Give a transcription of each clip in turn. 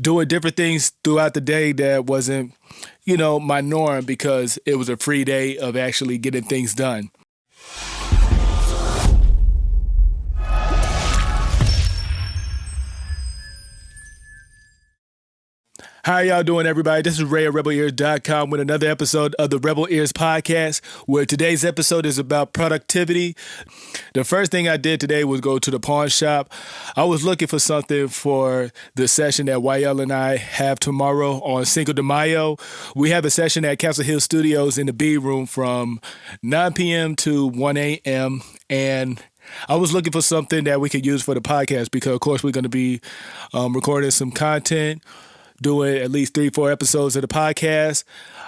doing different things throughout the day that wasn't, my norm because it was a free day of actually getting things done. How y'all doing, everybody? This is Ray of RebelEars.com with another episode of the Rebel Ears podcast, where today's episode is about productivity. The first thing I did today was go to the pawn shop. I was looking for something for the session that YL and I have tomorrow on Cinco De Mayo. We have a session at Castle Hill Studios in the B room from 9 p.m. to 1 a.m. and I was looking for something that we could use for the podcast because, of course, we're going to be recording some content, doing at least 3-4 episodes of the podcast.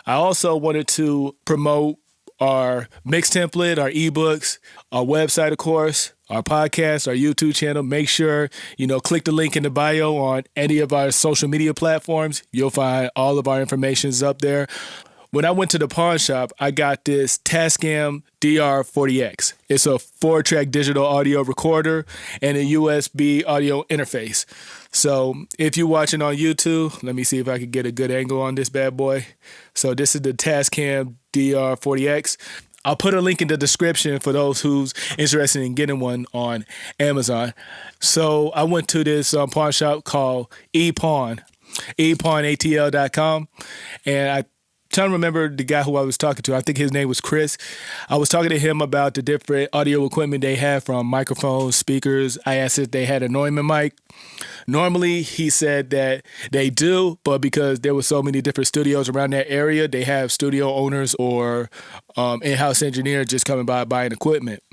I also wanted to promote our mix template, our ebooks, our website, of course, our podcast, our YouTube channel. Make sure, click the link in the bio on any of our social media platforms. You'll find all of our information is up there. When I went to the pawn shop, I got this Tascam Dr-40x. It's a 4-track digital audio recorder and a USB audio interface. So if you're watching on YouTube, let me see if I can get a good angle on this bad boy. So this is the Tascam Dr-40x. I'll put a link in the description for those who's interested in getting one on Amazon. So I went to this pawn shop called ePawnATL.com, and trying to remember the guy who I was talking to. I think his name was Chris. I was talking to him about the different audio equipment they have, from microphones, speakers. I asked if they had a Neumann mic. Normally, he said that they do, but because there were so many different studios around that area, they have studio owners or in-house engineers just coming by buying equipment.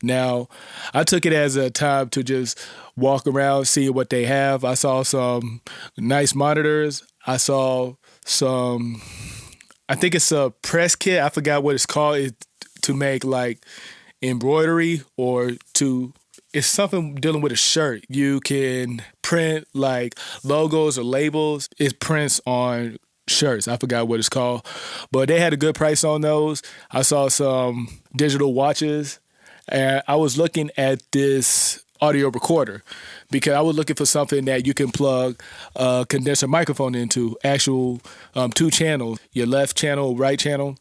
Now, I took it as a time to just walk around, see what they have. I saw some nice monitors. I saw some, I think it's a press kit. I forgot what it's called. It's to make like embroidery it's something dealing with a shirt. You can print like logos or labels. It prints on shirts. I forgot what it's called, but they had a good price on those. I saw some digital watches, and I was looking at this audio recorder because I was looking for something that you can plug a condenser microphone into, actual 2 channels, your left channel, right channel.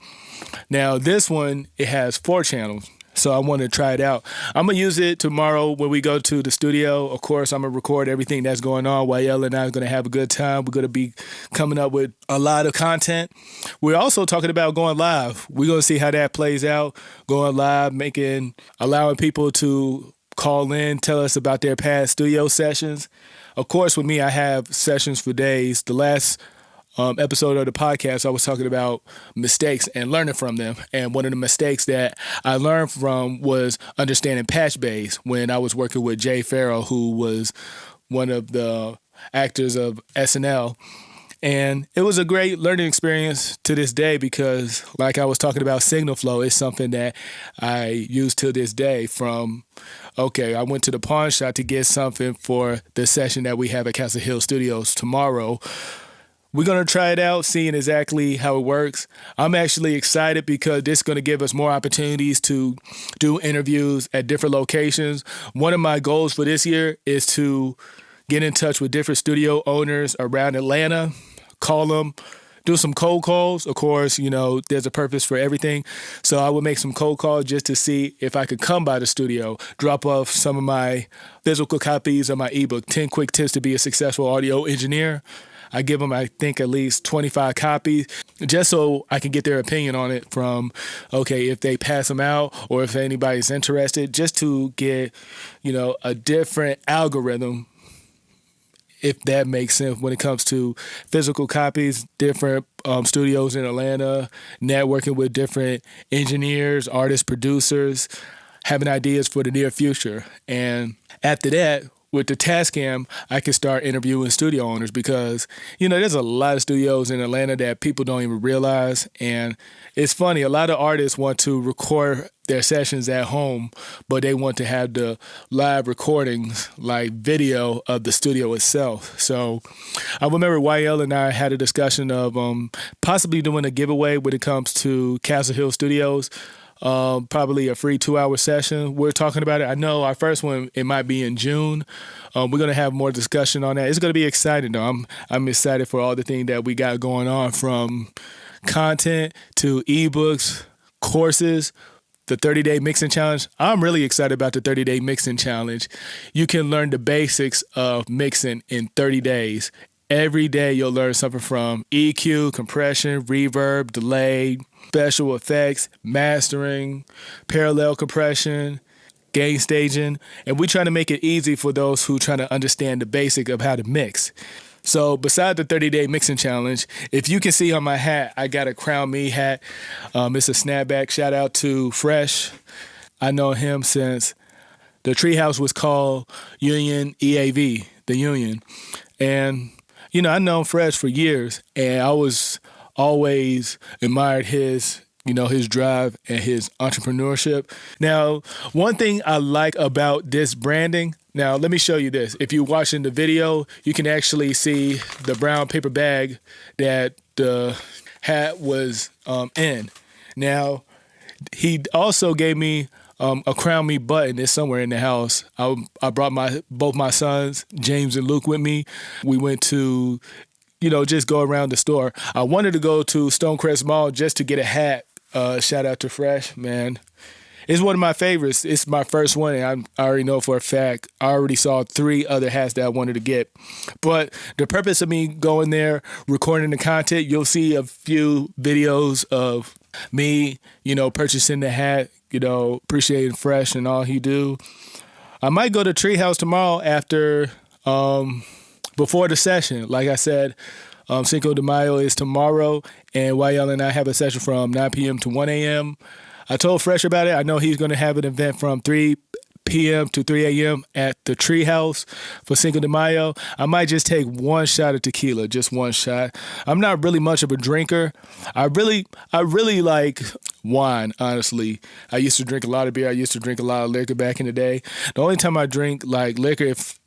Now this one, it has 4 channels. So I want to try it out. I'm going to use it tomorrow when we go to the studio. Of course, I'm going to record everything that's going on. YL and I are going to have a good time. We're going to be coming up with a lot of content. We're also talking about going live. We're going to see how that plays out. Going live, allowing people to call in, tell us about their past studio sessions. Of course, with me, I have sessions for days. The last episode of the podcast, I was talking about mistakes and learning from them. And one of the mistakes that I learned from was understanding patch bays when I was working with Jay Farrell, who was one of the actors of SNL. And it was a great learning experience to this day because, like I was talking about, signal flow is something that I use to this day. I went to the pawn shop to get something for the session that we have at Castle Hill Studios tomorrow. We're going to try it out, seeing exactly how it works. I'm actually excited because this is going to give us more opportunities to do interviews at different locations. One of my goals for this year is to get in touch with different studio owners around Atlanta, call them, do some cold calls. Of course, there's a purpose for everything. So I would make some cold calls just to see if I could come by the studio, drop off some of my physical copies of my ebook, 10 Quick Tips to be a Successful Audio Engineer. I give them, I think, at least 25 copies just so I can get their opinion on it from, if they pass them out or if anybody's interested, just to get, a different algorithm, if that makes sense, when it comes to physical copies, different studios in Atlanta, networking with different engineers, artists, producers, having ideas for the near future. And after that, with the Tascam, I can start interviewing studio owners because, there's a lot of studios in Atlanta that people don't even realize. And it's funny, a lot of artists want to record their sessions at home, but they want to have the live recordings, like video of the studio itself. So I remember YL and I had a discussion of possibly doing a giveaway when it comes to Castle Hill Studios. probably a free 2-hour session. We're talking about it. I know our first one, it might be in June. We're going to have more discussion on that. It's going to be exciting, though. I'm excited for all the things that we got going on, from content to ebooks, courses, the 30-day mixing challenge. I'm really excited about the 30-day mixing challenge. You can learn the basics of mixing in 30 days. Every day you'll learn something from EQ, compression, reverb, delay, special effects, mastering, parallel compression, gain staging. And we try to make it easy for those who try to understand the basic of how to mix. So beside the 30-day mixing challenge, if you can see on my hat, I got a Krown Me hat. It's a snapback. Shout out to Fresh. I know him since the treehouse was called Union EAV, the Union. And I known Fresh for years, and I was always admired his drive and his entrepreneurship. Now, one thing I like about this branding, now let me show you this. If you're watching the video, you can actually see the brown paper bag that the hat was in. Now, he also gave me a Krown Me button. It's somewhere in the house. I brought both my sons, James and Luke, with me. We went to, just go around the store. I wanted to go to Stonecrest Mall just to get a hat. Shout out to Fresh, man. It's one of my favorites. It's my first one, and I already know for a fact. I already saw 3 other hats that I wanted to get. But the purpose of me going there, recording the content, you'll see a few videos of me, purchasing the hat, appreciating Fresh and all he do. I might go to Treehouse tomorrow after, before the session. Like I said, Cinco De Mayo is tomorrow, and YL and I have a session from 9 p.m. to 1 a.m. I told Fresh about it. I know he's going to have an event from 3 p.m. to 3 a.m. at the Treehouse for Cinco de Mayo. I might just take one shot of tequila, just one shot. I'm not really much of a drinker. I really like wine, honestly. I used to drink a lot of beer. I used to drink a lot of liquor back in the day. The only time I drink like liquor, if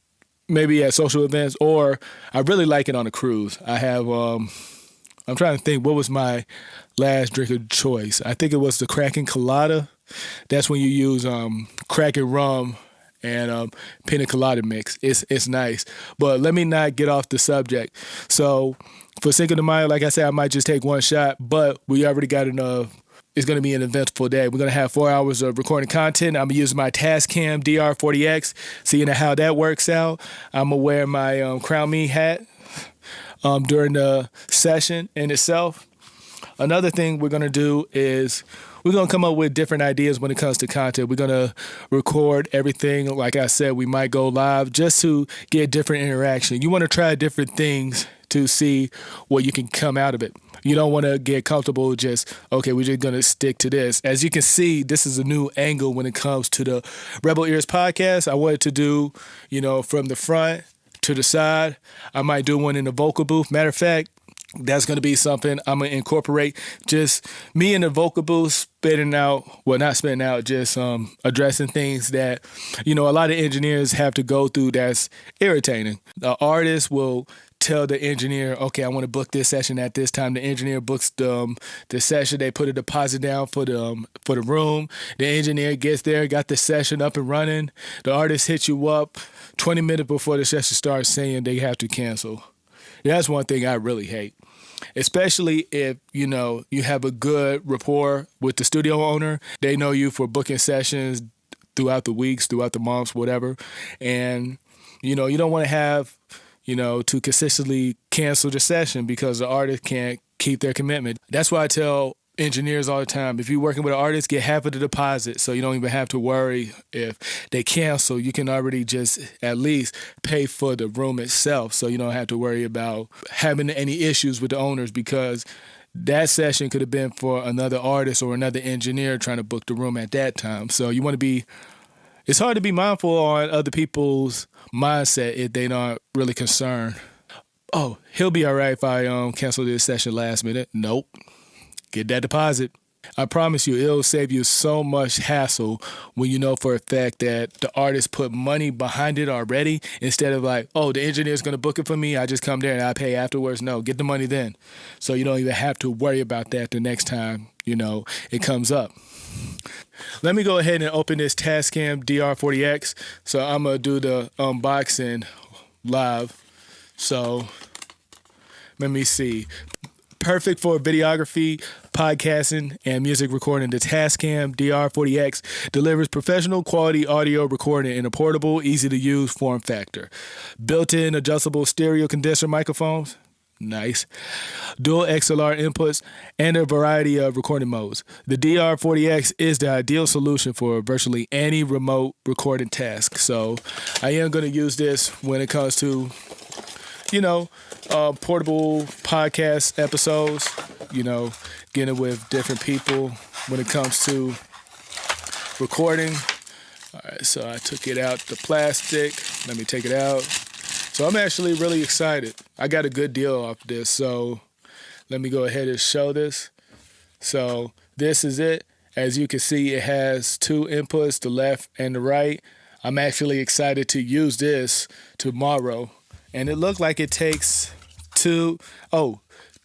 maybe at social events, or I really like it on a cruise. I have, I'm trying to think, what was my last drink of choice? I think it was the Kraken Colada. That's when you use Kraken rum and pina colada mix. It's nice. But let me not get off the subject. So for Cinco de Mayo, like I said, I might just take one shot, but we already got enough. It's going to be an eventful day. We're going to have 4 hours of recording content. I'm going to use my Tascam Dr-40x, seeing how that works out. I'm going to wear my Krown Me hat during the session in itself. Another thing we're going to do is we're going to come up with different ideas when it comes to content. We're going to record everything. Like I said, we might go live just to get different interaction. You want to try different things to see what you can come out of it. You don't want to get comfortable just, okay, we're just going to stick to this. As you can see, this is a new angle when it comes to the Rebel Ears podcast. I wanted to do, from the front to the side. I might do one in the vocal booth. Matter of fact, that's going to be something I'm going to incorporate. Just me in the vocal booth spitting out, well, not spitting out, just addressing things that, a lot of engineers have to go through that's irritating. The artist will tell the engineer, okay, I want to book this session at this time. The engineer books the session. They put a deposit down for the room. The engineer gets there, got the session up and running. The artist hits you up 20 minutes before the session starts saying they have to cancel. That's one thing I really hate, especially if, you have a good rapport with the studio owner. They know you for booking sessions throughout the weeks, throughout the months, whatever. And, you don't want to have, to consistently cancel the session because the artist can't keep their commitment. That's why I tell engineers all the time, if you're working with an artist, get half of the deposit so you don't even have to worry if they cancel. You can already just at least pay for the room itself so you don't have to worry about having any issues with the owners, because that session could have been for another artist or another engineer trying to book the room at that time. So you want to be, it's hard to be mindful on other people's mindset if they're not really concerned. Oh, he'll be all right if I cancel this session last minute. Nope. Get that deposit. I promise you, it'll save you so much hassle when you know for a fact that the artist put money behind it already, instead of like, oh, the engineer's going to book it for me. I just come there and I pay afterwards. No, get the money then. So you don't even have to worry about that the next time, it comes up. Let me go ahead and open this Tascam Dr-40x. So I'm going to do the unboxing live. So let me see. Perfect for videography, podcasting, and music recording. The Tascam Dr-40x delivers professional quality audio recording in a portable, easy-to-use form factor. Built-in adjustable stereo condenser microphones. Nice. Dual XLR inputs and a variety of recording modes. The Dr-40x is the ideal solution for virtually any remote recording task. So I am going to use this when it comes to, portable podcast episodes, getting with different people when it comes to recording. All right, so I took it out the plastic. Let me take it out. So I'm actually really excited. I got a good deal off this, so let me go ahead and show this. So this is it. As you can see, it has two inputs, the left and the right. I'm actually excited to use this tomorrow. And it looked like it takes three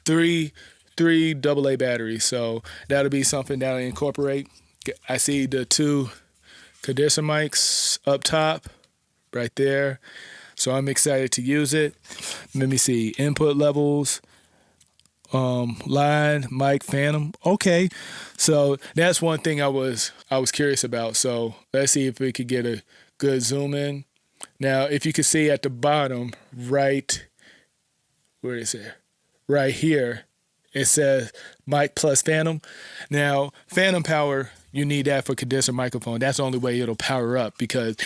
AA batteries. So that'll be something that I incorporate. I see the two condenser mics up top right there. So I'm excited to use it. Let me see, input levels, line, mic, phantom. Okay, so that's one thing I was curious about. So let's see if we could get a good zoom in. Now, if you can see at the bottom, right, where is it? Right here, it says mic plus phantom. Now, phantom power, you need that for condenser microphone. That's the only way it'll power up, because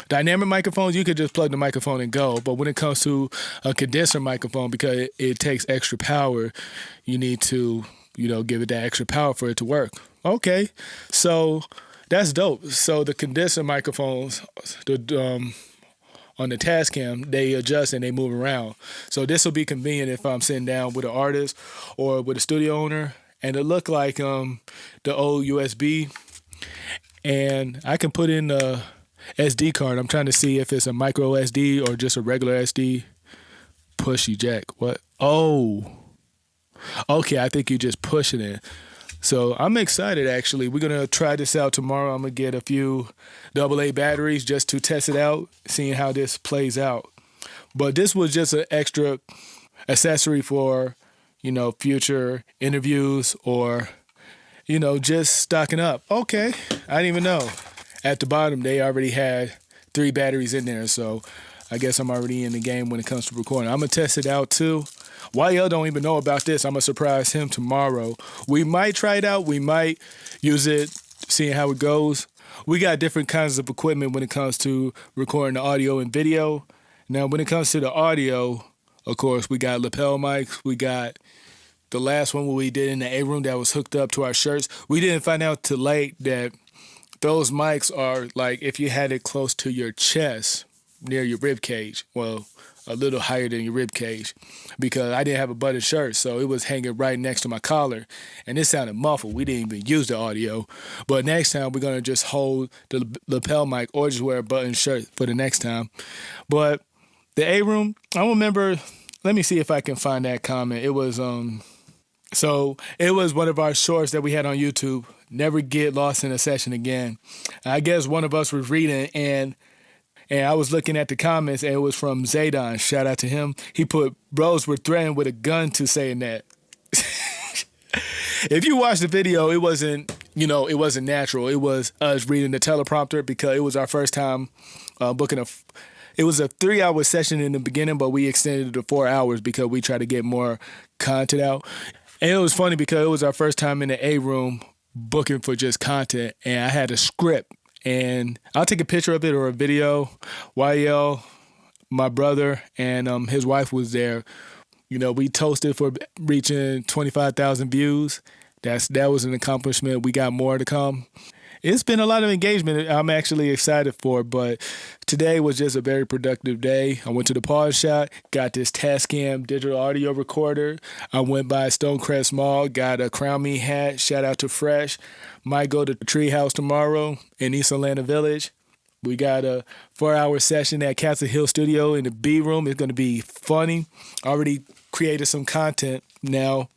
dynamic microphones, you could just plug the microphone and go. But when it comes to a condenser microphone, because it takes extra power, you need to, give it that extra power for it to work. Okay, so that's dope. So the condenser microphones, on the Tascam, they adjust and they move around. So this will be convenient if I'm sitting down with an artist or with a studio owner. And it looked like the old USB. And I can put in a SD card. I'm trying to see if it's a micro SD or just a regular SD. Push eject. What? Oh. Okay, I think you just push it in. So I'm excited, actually. We're going to try this out tomorrow. I'm going to get a few AA batteries just to test it out, seeing how this plays out. But this was just an extra accessory for, future interviews or, just stocking up. Okay, I didn't even know. At the bottom, they already had 3 batteries in there. So I guess I'm already in the game when it comes to recording. I'm going to test it out, too. YL don't even know about this. I'm going to surprise him tomorrow. We might try it out. We might use it, seeing how it goes. We got different kinds of equipment when it comes to recording the audio and video. Now, when it comes to the audio, of course, we got lapel mics. We got the last one we did in the A-room that was hooked up to our shirts. We didn't find out till late that those mics are like if you had it close to your chest, near your rib cage. Well, a little higher than your rib cage, because I didn't have a buttoned shirt, so it was hanging right next to my collar, and it sounded muffled. We didn't even use the audio. But next time, we're going to just hold the lapel mic or just wear a buttoned shirt for the next time. But the A-room, I don't remember. Let me see if I can find that comment. It was so it was one of our shorts that we had on YouTube, Never Get Lost in a Session Again. I guess one of us was reading, and I was looking at the comments, and it was from Zaydon. Shout out to him. He put, bros were threatened with a gun to saying that. If you watch the video, it wasn't natural. It was us reading the teleprompter, because it was our first time booking it was a 3-hour session in the beginning, but we extended it to 4 hours because we tried to get more content out. And it was funny because it was our first time in the A-room booking for just content, and I had a script. And I'll take a picture of it or a video. YL, my brother, and his wife was there. We toasted for reaching 25,000 views. That was an accomplishment. We got more to come. It's been a lot of engagement I'm actually excited for, but today was just a very productive day. I went to the pawn shop, got this Tascam digital audio recorder. I went by Stonecrest Mall, got a Krown Me hat. Shout out to Fresh. Might go to the Treehouse tomorrow in East Atlanta Village. We got a 4-hour session at Castle Hill Studio in the B room. It's going to be funny. Already created some content. Now,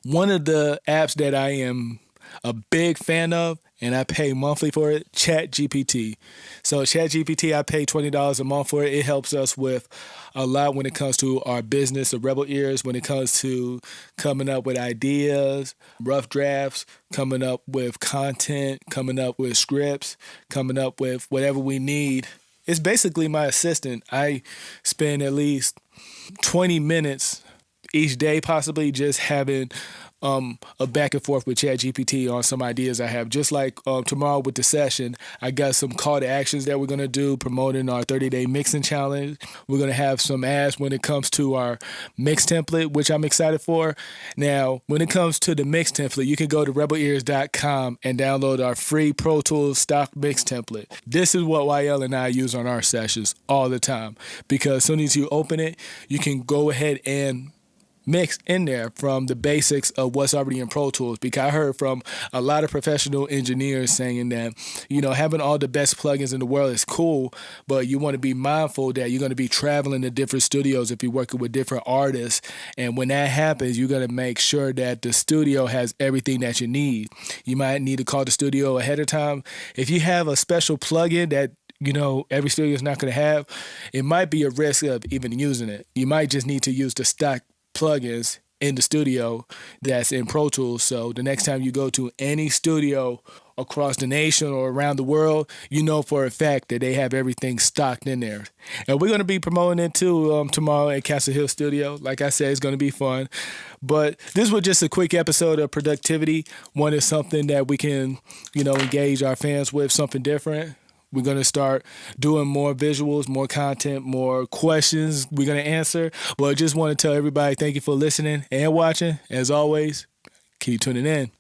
one of the apps that I am a big fan of, and I pay monthly for it, ChatGPT. So ChatGPT, I pay $20 a month for it. It helps us with a lot when it comes to our business, the Rebel Ears, when it comes to coming up with ideas, rough drafts, coming up with content, coming up with scripts, coming up with whatever we need. It's basically my assistant. I spend at least 20 minutes each day possibly just having a back and forth with ChatGPT on some ideas I have. Just like tomorrow with the session, I got some call to actions that we're going to do promoting our 30-day mixing challenge. We're going to have some ads when it comes to our mix template, which I'm excited for. Now, when it comes to the mix template, you can go to rebelears.com and download our free Pro Tools stock mix template. This is what YL and I use on our sessions all the time, because as soon as you open it, you can go ahead and mix in there from the basics of what's already in Pro Tools. Because I heard from a lot of professional engineers saying that, having all the best plugins in the world is cool, but you want to be mindful that you're going to be traveling to different studios if you're working with different artists. And when that happens, you're going to make sure that the studio has everything that you need. You might need to call the studio ahead of time. If you have a special plugin that every studio is not going to have, it might be a risk of even using it. You might just need to use the stock plugins in the studio that's in Pro Tools. So the next time you go to any studio across the nation or around the world, you know for a fact that they have everything stocked in there. And we're going to be promoting it too tomorrow at Castle Hill Studio. Like I said, it's going to be fun. But this was just a quick episode of productivity. One is something that we can, engage our fans with, something different. We're going to start doing more visuals, more content, more questions we're going to answer. But I just want to tell everybody thank you for listening and watching. As always, keep tuning in.